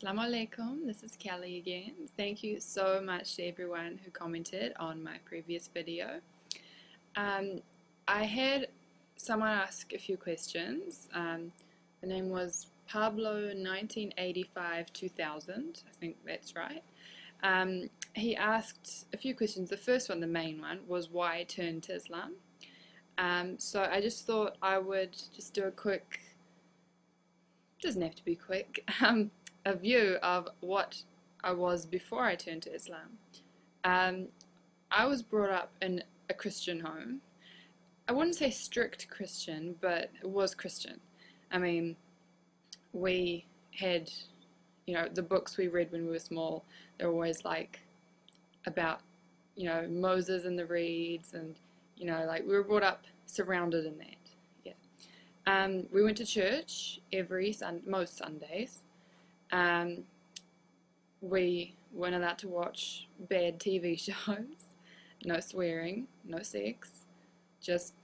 Assalamu alaikum, this is Kelly again. Thank you so much to everyone who commented on my previous video. I had someone ask a few questions. The name was Pablo 1985 2000, I think that's right. He asked a few questions. The first one, the main one, was why turn to Islam. So I just thought I would just do a quick, doesn't have to be quick, a view of what I was before I turned to Islam. I was brought up in a Christian home. I wouldn't say strict Christian, but it was Christian. I mean, we had, the books we read when we were small, they were always like about, Moses and the reeds, and, like we were brought up surrounded in that. Yeah. We went to church most Sundays. We weren't allowed to watch bad TV shows, no swearing, no sex, just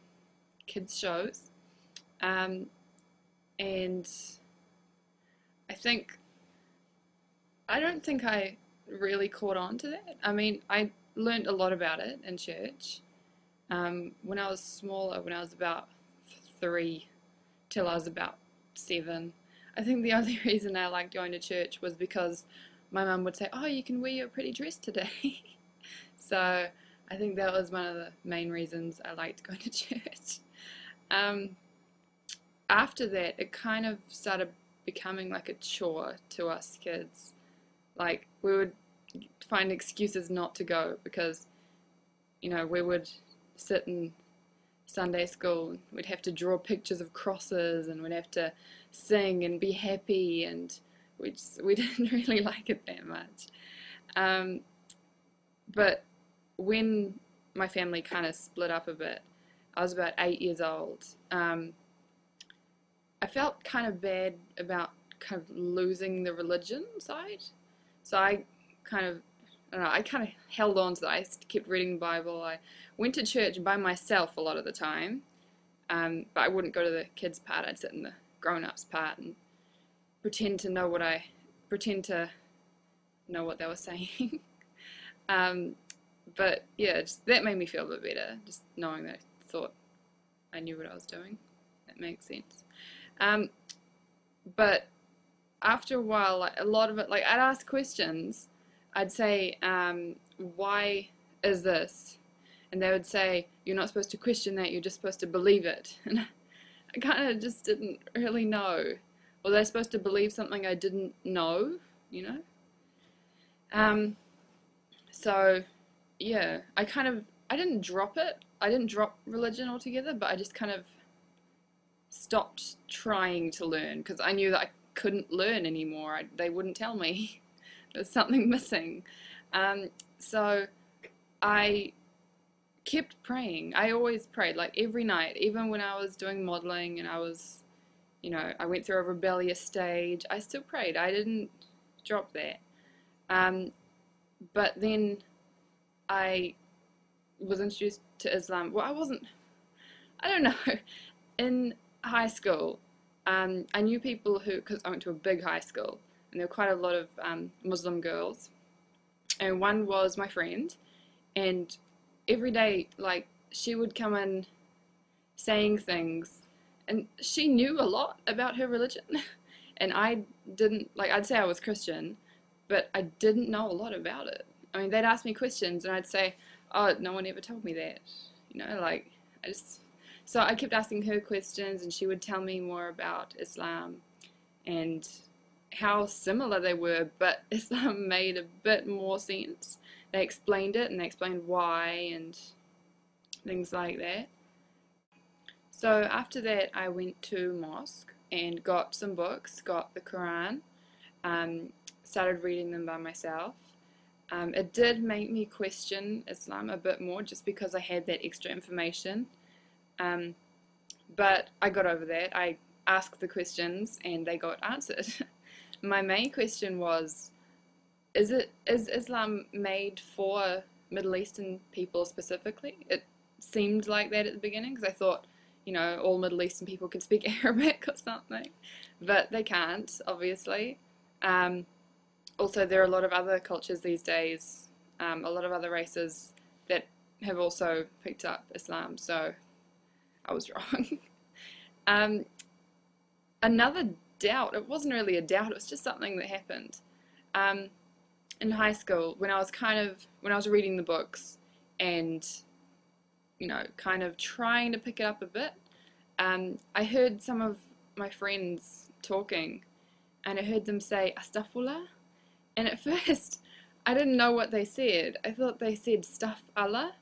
kids shows. And I don't think I really caught on to that. I mean, I learned a lot about it in church. When I was smaller, when I was about 3 till I was about 7, I think the only reason I liked going to church was because my mum would say, oh, you can wear your pretty dress today. So I think that was one of the main reasons I liked going to church. After that, it kind of started becoming like a chore to us kids. Like, we would find excuses not to go because, we would sit in Sunday school and we'd have to draw pictures of crosses and we'd have to sing and be happy, and we didn't really like it that much. But when my family kind of split up a bit, I was about 8 years old. I felt kind of bad about kind of losing the religion side, so I kind of held on to that. I kept reading the Bible. I went to church by myself a lot of the time, but I wouldn't go to the kids' part. I'd sit in the grown-ups part and pretend to know what they were saying. But yeah, that made me feel a bit better, just knowing that I thought I knew what I was doing. That makes sense. But after a while, like, a lot of it, like, I'd ask questions. I'd say, why is this? And they would say, you're not supposed to question that, you're just supposed to believe it. And I kind of just didn't really know. Or they're supposed to believe something I didn't know, So, yeah, I didn't drop it. I didn't drop religion altogether, but I just kind of stopped trying to learn because I knew that I couldn't learn anymore. They wouldn't tell me. There's something missing. So I kept praying. I always prayed, like every night, even when I was doing modeling and I was, I went through a rebellious stage, I still prayed. I didn't drop that. But then I was introduced to Islam. Well, I don't know. In high school, I knew people because I went to a big high school, and there were quite a lot of Muslim girls. And one was my friend, and every day, like, she would come in saying things, and she knew a lot about her religion, and I didn't. Like, I'd say I was Christian, but I didn't know a lot about it. I mean, they'd ask me questions, and I'd say, oh, no one ever told me that, So I kept asking her questions, and she would tell me more about Islam and how similar they were, but Islam made a bit more sense. They explained it, and they explained why, and things like that. So after that, I went to mosque and got some books, got the Quran, started reading them by myself. It did make me question Islam a bit more, just because I had that extra information. But I got over that. I asked the questions and they got answered. My main question was, is Islam made for Middle Eastern people specifically? It seemed like that at the beginning, because I thought, all Middle Eastern people can speak Arabic or something, but they can't, obviously. Also, there are a lot of other cultures these days, a lot of other races that have also picked up Islam, so I was wrong. um, Another doubt, it wasn't really a doubt, it was just something that happened. In high school, when I was reading the books and, kind of trying to pick it up a bit, I heard some of my friends talking, and I heard them say astaghfirullah, and at first I didn't know what they said. I thought they said stuff Allah,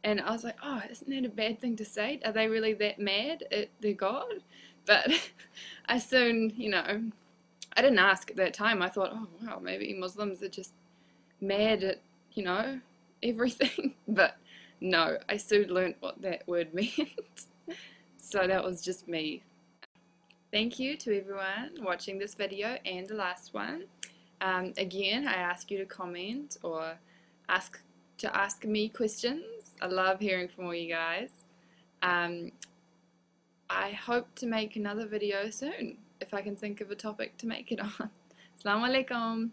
and I was like, oh, isn't that a bad thing to say? Are they really that mad at their God? But I soon, I didn't ask at that time. I thought, oh wow, maybe Muslims are just mad at, everything. But no, I soon learnt what that word meant. So that was just me. Thank you to everyone watching this video and the last one. Again, I ask you to comment or ask me questions. I love hearing from all you guys. I hope to make another video soon if I can think of a topic to make it on. Assalamu alaikum.